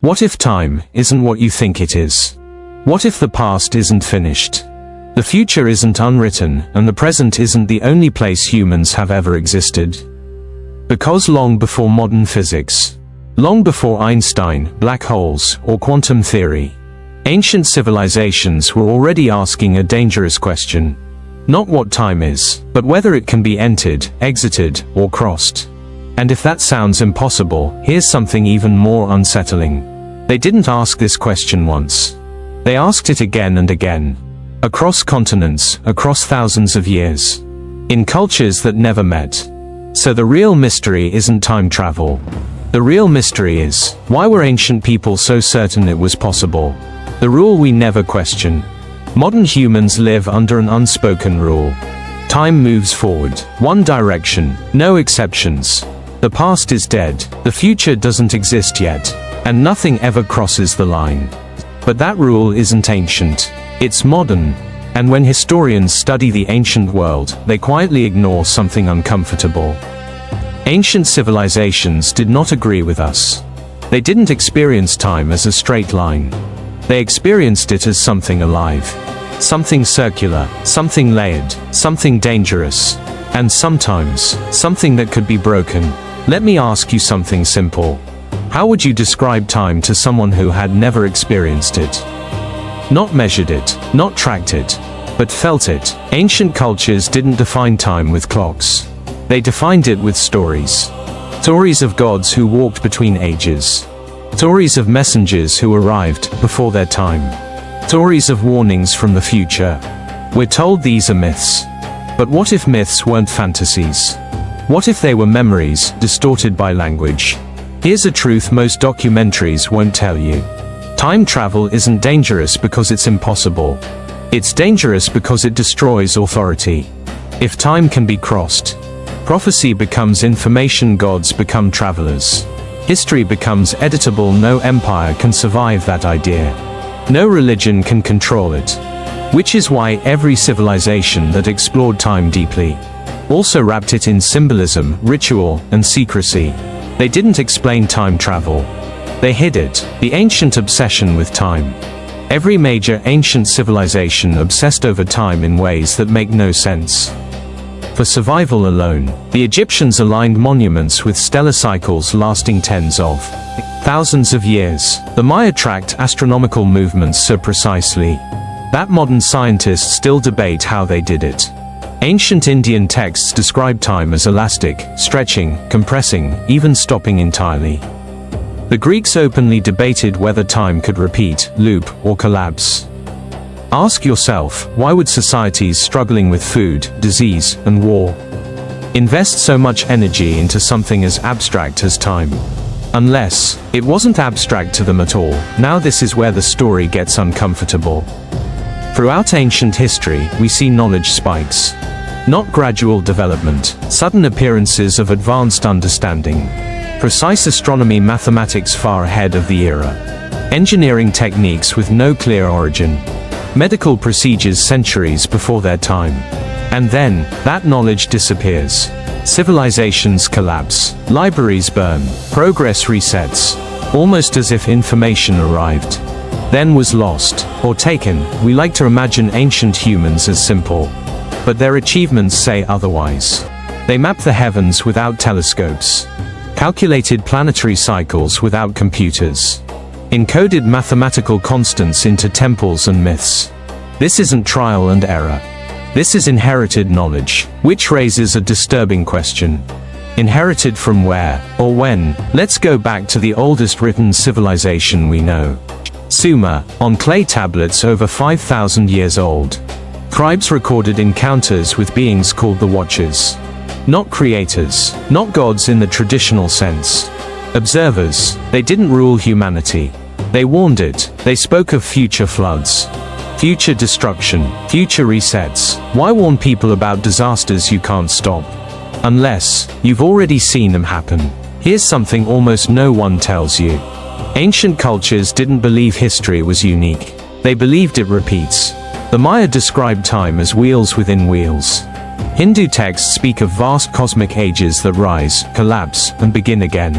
What if time isn't what you think it is? What if the past isn't finished? The future isn't unwritten, and the present isn't the only place humans have ever existed? Because long before modern physics, long before Einstein, black holes, or quantum theory, ancient civilizations were already asking a dangerous question. Not what time is, but whether it can be entered, exited, or crossed. And if that sounds impossible, here's something even more unsettling. They didn't ask this question once. They asked it again and again. Across continents, across thousands of years. In cultures that never met. So the real mystery isn't time travel. The real mystery is, why were ancient people so certain it was possible? The rule we never question. Modern humans live under an unspoken rule. Time moves forward, one direction, no exceptions. The past is dead, the future doesn't exist yet, and nothing ever crosses the line. But that rule isn't ancient. It's modern. And when historians study the ancient world, they quietly ignore something uncomfortable. Ancient civilizations did not agree with us. They didn't experience time as a straight line. They experienced it as something alive. Something circular, something layered, something dangerous. And sometimes, something that could be broken. Let me ask you something simple. How would you describe time to someone who had never experienced it? Not measured it, not tracked it, but felt it. Ancient cultures didn't define time with clocks. They defined it with stories. Stories of gods who walked between ages. Stories of messengers who arrived before their time. Stories of warnings from the future. We're told these are myths. But what if myths weren't fantasies? What if they were memories, distorted by language? Here's a truth most documentaries won't tell you. Time travel isn't dangerous because it's impossible. It's dangerous because it destroys authority. If time can be crossed, prophecy becomes information, gods become travelers. History becomes editable, no empire can survive that idea. No religion can control it. Which is why every civilization that explored time deeply also wrapped it in symbolism, ritual, and secrecy. They didn't explain time travel. They hid it, the ancient obsession with time. Every major ancient civilization obsessed over time in ways that make no sense. For survival alone, the Egyptians aligned monuments with stellar cycles lasting tens of thousands of years. The Maya tracked astronomical movements so precisely that modern scientists still debate how they did it. Ancient Indian texts describe time as elastic, stretching, compressing, even stopping entirely. The Greeks openly debated whether time could repeat, loop, or collapse. Ask yourself, why would societies struggling with food, disease, and war invest so much energy into something as abstract as time? Unless it wasn't abstract to them at all. Now this is where the story gets uncomfortable. Throughout ancient history, we see knowledge spikes. Not gradual development, sudden appearances of advanced understanding. Precise astronomy, mathematics far ahead of the era. Engineering techniques with no clear origin. Medical procedures centuries before their time. And then, that knowledge disappears. Civilizations collapse, libraries burn, progress resets, almost as if information arrived, then was lost, or taken. We like to imagine ancient humans as simple. But their achievements say otherwise. They mapped the heavens without telescopes. Calculated planetary cycles without computers. Encoded mathematical constants into temples and myths. This isn't trial and error. This is inherited knowledge, which raises a disturbing question. Inherited from where, or when? Let's go back to the oldest written civilization we know. Sumer, on clay tablets over 5,000 years old. Tribes recorded encounters with beings called the Watchers. Not creators, not gods in the traditional sense. Observers. They didn't rule humanity. They warned it. They spoke of future floods, future destruction, future resets. Why warn people about disasters you can't stop? Unless you've already seen them happen. Here's something almost no one tells you. Ancient cultures didn't believe history was unique. They believed it repeats. The Maya described time as wheels within wheels. Hindu texts speak of vast cosmic ages that rise, collapse, and begin again.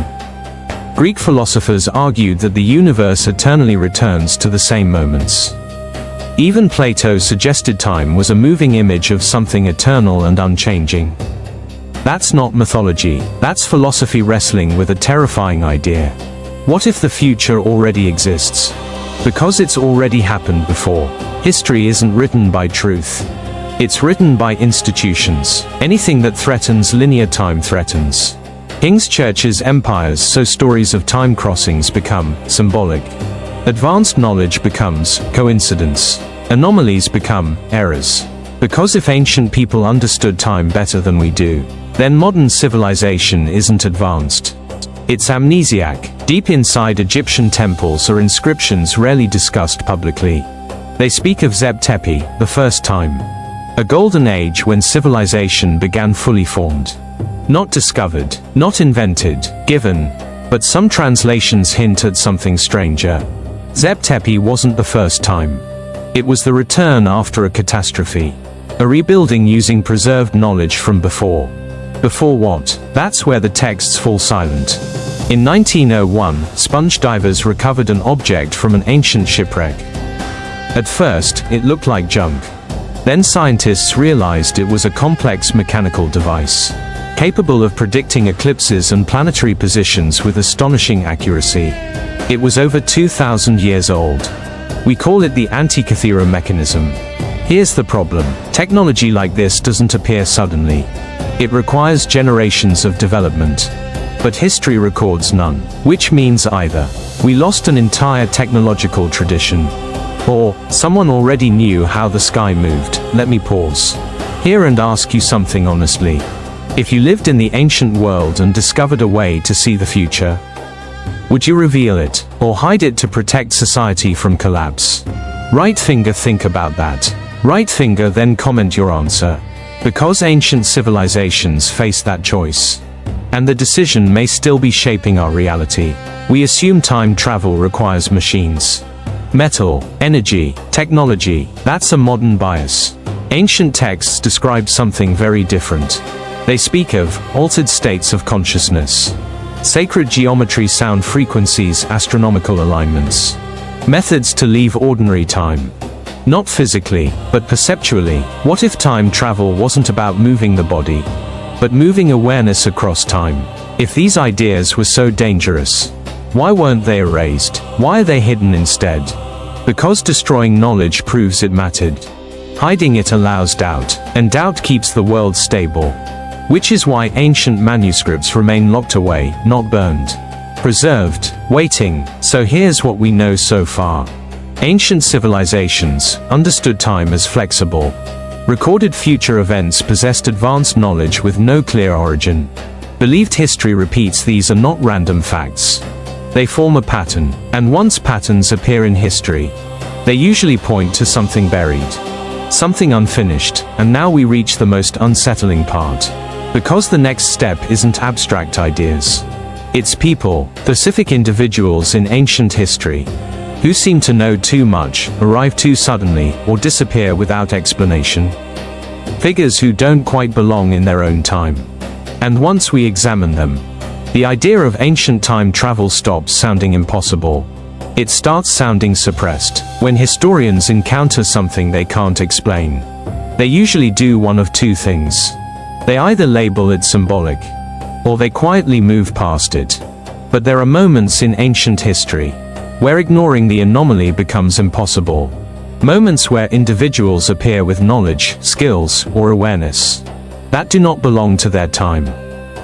Greek philosophers argued that the universe eternally returns to the same moments. Even Plato suggested time was a moving image of something eternal and unchanging. That's not mythology, that's philosophy wrestling with a terrifying idea. What if the future already exists? Because it's already happened before. History isn't written by truth. It's written by institutions. Anything that threatens linear time threatens. Kings, churches, empires, so stories of time crossings become symbolic. Advanced knowledge becomes coincidence. Anomalies become errors. Because if ancient people understood time better than we do, then modern civilization isn't advanced. It's amnesiac. Deep inside Egyptian temples are inscriptions rarely discussed publicly. They speak of Zeb Tepi, the first time. A golden age when civilization began fully formed. Not discovered, not invented, given, but some translations hint at something stranger. Zeb Tepi wasn't the first time. It was the return after a catastrophe. A rebuilding using preserved knowledge from before. Before what? That's where the texts fall silent. In 1901, sponge divers recovered an object from an ancient shipwreck. At first, it looked like junk. Then scientists realized it was a complex mechanical device, capable of predicting eclipses and planetary positions with astonishing accuracy. It was over 2,000 years old. We call it the Antikythera mechanism. Here's the problem. Technology like this doesn't appear suddenly. It requires generations of development. But history records none. Which means either we lost an entire technological tradition, or someone already knew how the sky moved. Let me pause here and ask you something honestly. If you lived in the ancient world and discovered a way to see the future, would you reveal it, or hide it to protect society from collapse? Right finger, think about that. Right finger, then comment your answer. Because ancient civilizations face that choice. And the decision may still be shaping our reality. We assume time travel requires machines. Metal, energy, technology. That's a modern bias. Ancient texts describe something very different. They speak of altered states of consciousness, sacred geometry, sound frequencies, astronomical alignments, methods to leave ordinary time. Not physically, but perceptually. What if time travel wasn't about moving the body, but moving awareness across time? If these ideas were so dangerous, why weren't they erased? Why are they hidden instead? Because destroying knowledge proves it mattered. Hiding it allows doubt, and doubt keeps the world stable. Which is why ancient manuscripts remain locked away, not burned. Preserved, waiting. So here's what we know so far. Ancient civilizations understood time as flexible. Recorded future events, possessed advanced knowledge with no clear origin. Believed history repeats. These are not random facts. They form a pattern, and once patterns appear in history, they usually point to something buried, something unfinished. And now we reach the most unsettling part. Because the next step isn't abstract ideas. It's people, specific individuals in ancient history, who seem to know too much, arrive too suddenly, or disappear without explanation. Figures who don't quite belong in their own time. And once we examine them, the idea of ancient time travel stops sounding impossible. It starts sounding suppressed. When historians encounter something they can't explain, they usually do one of two things. They either label it symbolic, or they quietly move past it. But there are moments in ancient history where ignoring the anomaly becomes impossible. Moments where individuals appear with knowledge, skills, or awareness that do not belong to their time.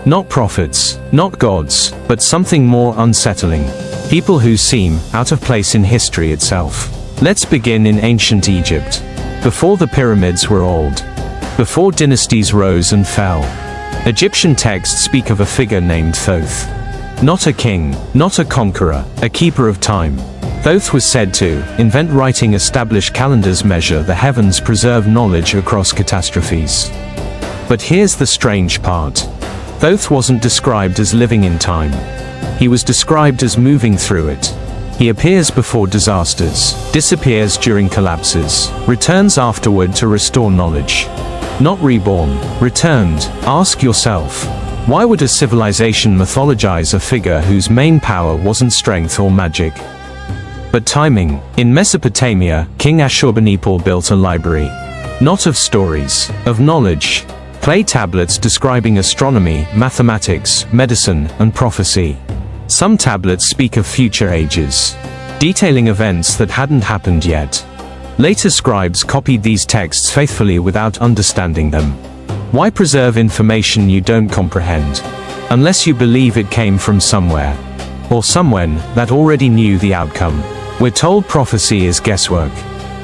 Not prophets, not gods, but something more unsettling. People who seem out of place in history itself. Let's begin in ancient Egypt. Before the pyramids were old. Before dynasties rose and fell. Egyptian texts speak of a figure named Thoth. Not a king, not a conqueror, a keeper of time. Thoth was said to invent writing, establish calendars, measure the heavens, preserve knowledge across catastrophes. But here's the strange part. Thoth wasn't described as living in time. He was described as moving through it. He appears before disasters, disappears during collapses, returns afterward to restore knowledge. Not reborn, returned. Ask yourself, Why would a civilization mythologize a figure whose main power wasn't strength or magic, but timing? In Mesopotamia, King Ashurbanipal built a library, not of stories, of knowledge. Clay tablets describing astronomy, mathematics, medicine, and prophecy. Some tablets speak of future ages, detailing events that hadn't happened yet. Later scribes copied these texts faithfully without understanding them. Why preserve information you don't comprehend, unless you believe it came from somewhere, or someone that already knew the outcome? We're told prophecy is guesswork,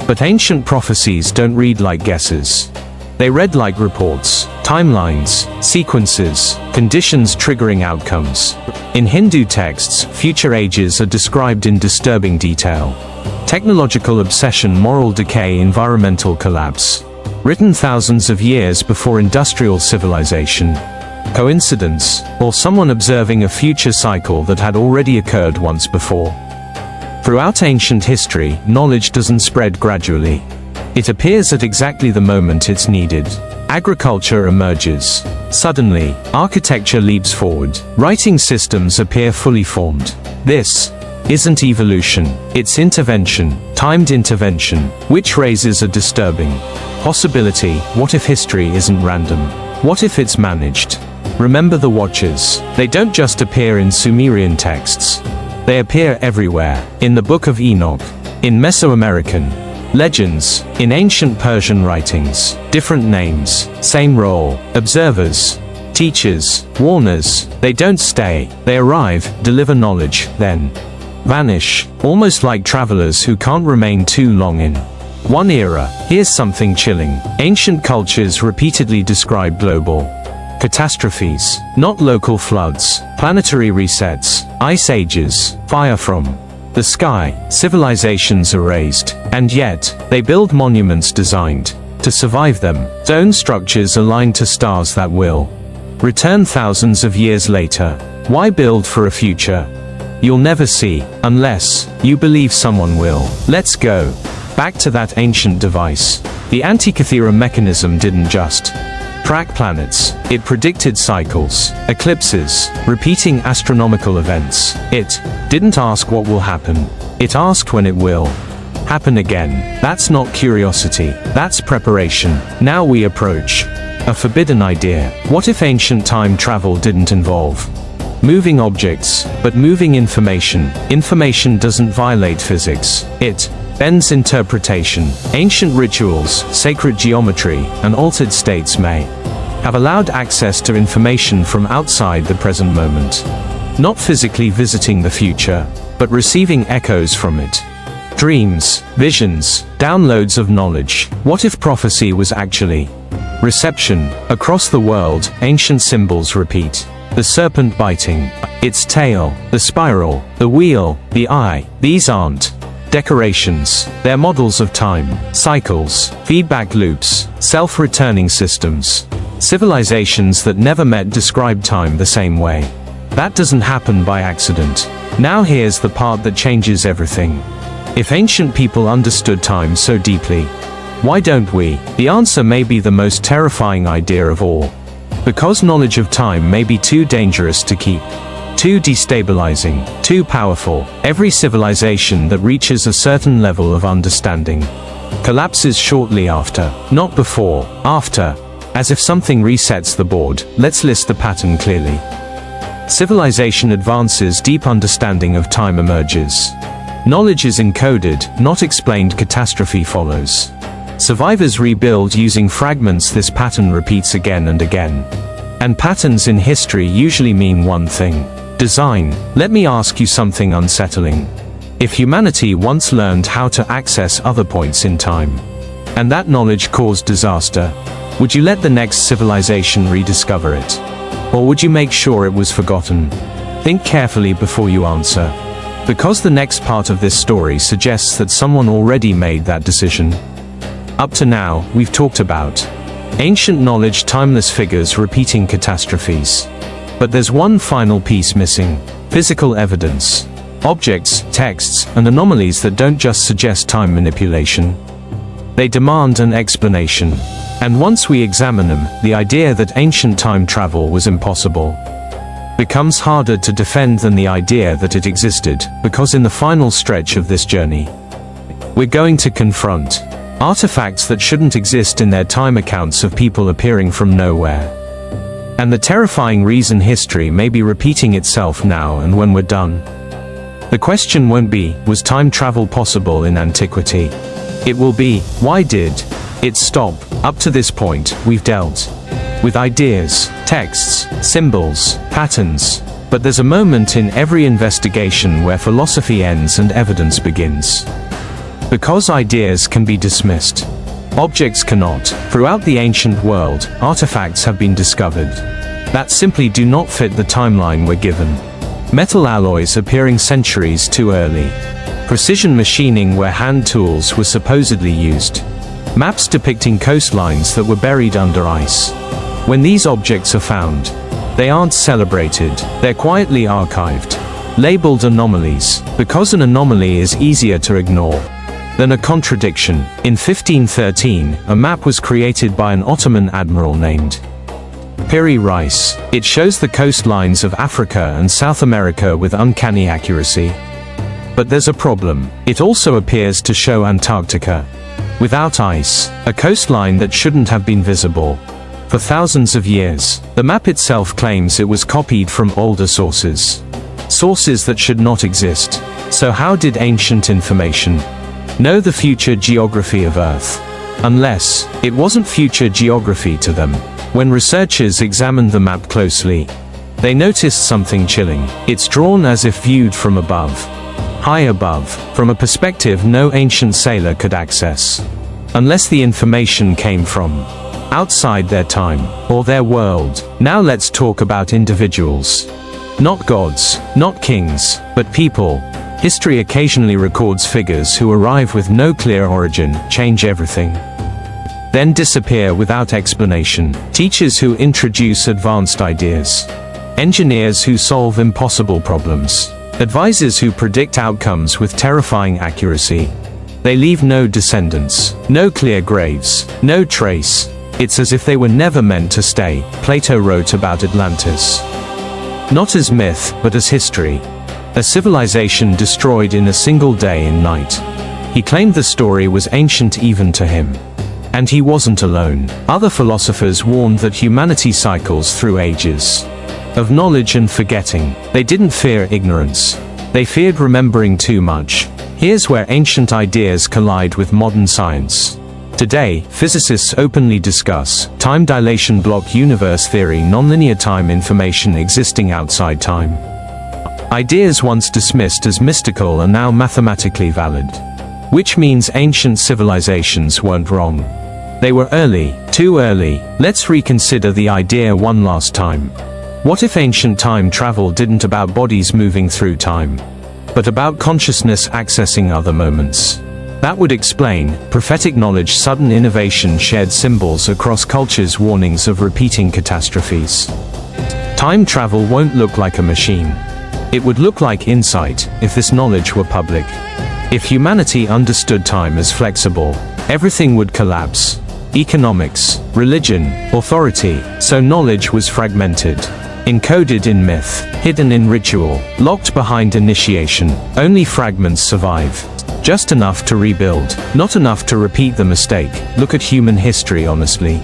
but ancient prophecies don't read like guesses. They read like reports, timelines, sequences, conditions triggering outcomes. In Hindu texts, future ages are described in disturbing detail. Technological obsession, moral decay, environmental collapse. Written thousands of years before industrial civilization. Coincidence, or someone observing a future cycle that had already occurred once before? Throughout ancient history, knowledge doesn't spread gradually. It appears at exactly the moment it's needed. Agriculture emerges. Suddenly, architecture leaps forward. Writing systems appear fully formed. This isn't evolution, it's intervention, timed intervention, which raises a disturbing possibility. What if history isn't random? What if it's managed? Remember the Watchers. They don't just appear in Sumerian texts. They appear everywhere. In the Book of Enoch, in Mesoamerican legends, in ancient Persian writings. Different names, same role. Observers, teachers, warners. They don't stay. They arrive, deliver knowledge, then vanish, almost like travelers who can't remain too long in one era. Here's something chilling. Ancient cultures repeatedly describe global catastrophes, not local floods, planetary resets, ice ages, fire from the sky. Civilizations erased, and yet, they build monuments designed to survive them. Stone structures aligned to stars that will return thousands of years later. Why build for a future you'll never see, unless you believe someone will? Let's go back to that ancient device. The Antikythera mechanism didn't just track planets, it predicted cycles, eclipses, repeating astronomical events. It didn't ask what will happen, it asked when it will happen again. That's not curiosity, that's preparation. Now we approach a forbidden idea. What if ancient time travel didn't involve moving objects, but moving information? Information doesn't violate physics, it bends interpretation. Ancient rituals, sacred geometry, and altered states may have allowed access to information from outside the present moment. Not physically visiting the future, but receiving echoes from it. Dreams, visions, downloads of knowledge. What if prophecy was actually reception? Across the world, ancient symbols repeat. The serpent biting its tail, the spiral, the wheel, the eye. These aren't decorations, they're models of time, cycles, feedback loops, self-returning systems. Civilizations that never met describe time the same way. That doesn't happen by accident. Now here's the part that changes everything. If ancient people understood time so deeply, why don't we? The answer may be the most terrifying idea of all. Because knowledge of time may be too dangerous to keep. Too destabilizing, too powerful. Every civilization that reaches a certain level of understanding collapses shortly after, not before, after. As if something resets the board. Let's list the pattern clearly. Civilization advances, deep understanding of time emerges. Knowledge is encoded, not explained. Catastrophe follows. Survivors rebuild using fragments. This pattern repeats again and again. And patterns in history usually mean one thing: design. Let me ask you something unsettling. If humanity once learned how to access other points in time, and that knowledge caused disaster, would you let the next civilization rediscover it? Or would you make sure it was forgotten? Think carefully before you answer. Because the next part of this story suggests that someone already made that decision. Up to now, we've talked about ancient knowledge, timeless figures repeating catastrophes. But there's one final piece missing: physical evidence. Objects, texts, and anomalies that don't just suggest time manipulation. They demand an explanation. And once we examine them, the idea that ancient time travel was impossible becomes harder to defend than the idea that it existed, because in the final stretch of this journey, we're going to confront artifacts that shouldn't exist in their time accounts of people appearing from nowhere. And the terrifying reason history may be repeating itself now, and when we're done, the question won't be, was time travel possible in antiquity? It will be, why did it stop? Up to this point, we've dealt with ideas, texts, symbols, patterns, but there's a moment in every investigation where philosophy ends and evidence begins. Because ideas can be dismissed, objects cannot. Throughout the ancient world, artifacts have been discovered that simply do not fit the timeline we're given. Metal alloys appearing centuries too early. Precision machining where hand tools were supposedly used. Maps depicting coastlines that were buried under ice. When these objects are found, they aren't celebrated, they're quietly archived, labeled anomalies, because an anomaly is easier to ignore than a contradiction. In 1513, a map was created by an Ottoman admiral named Piri Reis. It shows the coastlines of Africa and South America with uncanny accuracy. But there's a problem. It also appears to show Antarctica without ice, a coastline that shouldn't have been visible for thousands of years. The map itself claims it was copied from older sources that should not exist. So how did ancient information know the future geography of Earth? Unless it wasn't future geography to them. When researchers examined the map closely, they noticed something chilling. It's drawn as if viewed from above, high above, from a perspective no ancient sailor could access, unless the information came from outside their time, or their world. Now let's talk about individuals. Not gods, not kings, but people. History occasionally records figures who arrive with no clear origin, change everything, then disappear without explanation. Teachers who introduce advanced ideas. Engineers who solve impossible problems. Advisors who predict outcomes with terrifying accuracy. They leave no descendants, no clear graves, no trace. It's as if they were never meant to stay. Plato wrote about Atlantis not as myth, but as history. A civilization destroyed in a single day and night. He claimed the story was ancient even to him. And he wasn't alone. Other philosophers warned that humanity cycles through ages of knowledge and forgetting. They didn't fear ignorance. They feared remembering too much. Here's where ancient ideas collide with modern science. Today, physicists openly discuss time dilation, block universe theory, nonlinear time, information existing outside time. Ideas once dismissed as mystical are now mathematically valid. Which means ancient civilizations weren't wrong. They were early, too early. Let's reconsider the idea one last time. What if ancient time travel didn't about bodies moving through time, but about consciousness accessing other moments? That would explain prophetic knowledge, sudden innovation, shared symbols across cultures, warnings of repeating catastrophes. Time travel won't look like a machine. It would look like insight if this knowledge were public. If humanity understood time as flexible, everything would collapse. Economics, religion, authority. So knowledge was fragmented, encoded in myth, hidden in ritual, locked behind initiation. Only fragments survive. Just enough to rebuild, not enough to repeat the mistake. Look at human history honestly.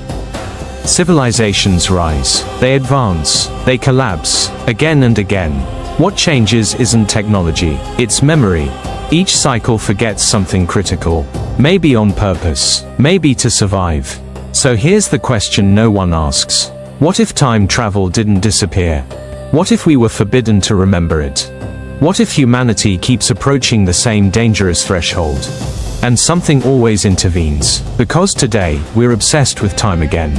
Civilizations rise, they advance, they collapse, again and again. What changes isn't technology, it's memory. Each cycle forgets something critical. Maybe on purpose, maybe to survive. So here's the question no one asks. What if time travel didn't disappear? What if we were forbidden to remember it? What if humanity keeps approaching the same dangerous threshold, and something always intervenes? Because today, we're obsessed with time again.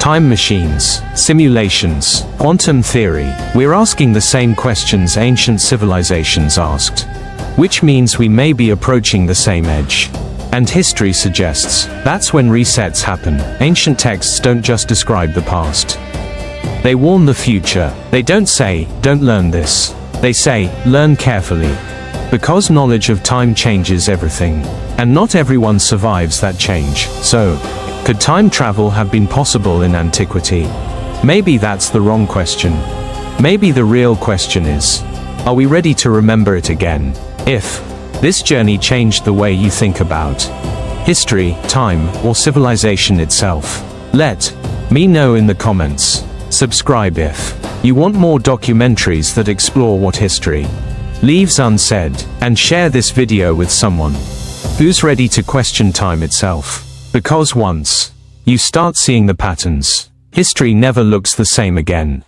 Time machines, simulations, quantum theory. We're asking the same questions ancient civilizations asked. Which means we may be approaching the same edge. And history suggests that's when resets happen. Ancient texts don't just describe the past. They warn the future. They don't say, don't learn this. They say, learn carefully. Because knowledge of time changes everything. And not everyone survives that change. So, Could time travel have been possible in antiquity? Maybe that's the wrong question. Maybe the real question is, are we ready to remember it again? If this journey changed the way you think about history, time, or civilization itself, let me know in the comments. Subscribe if you want more documentaries that explore what history leaves unsaid, and share this video with someone who's ready to question time itself. Because once you start seeing the patterns, history never looks the same again.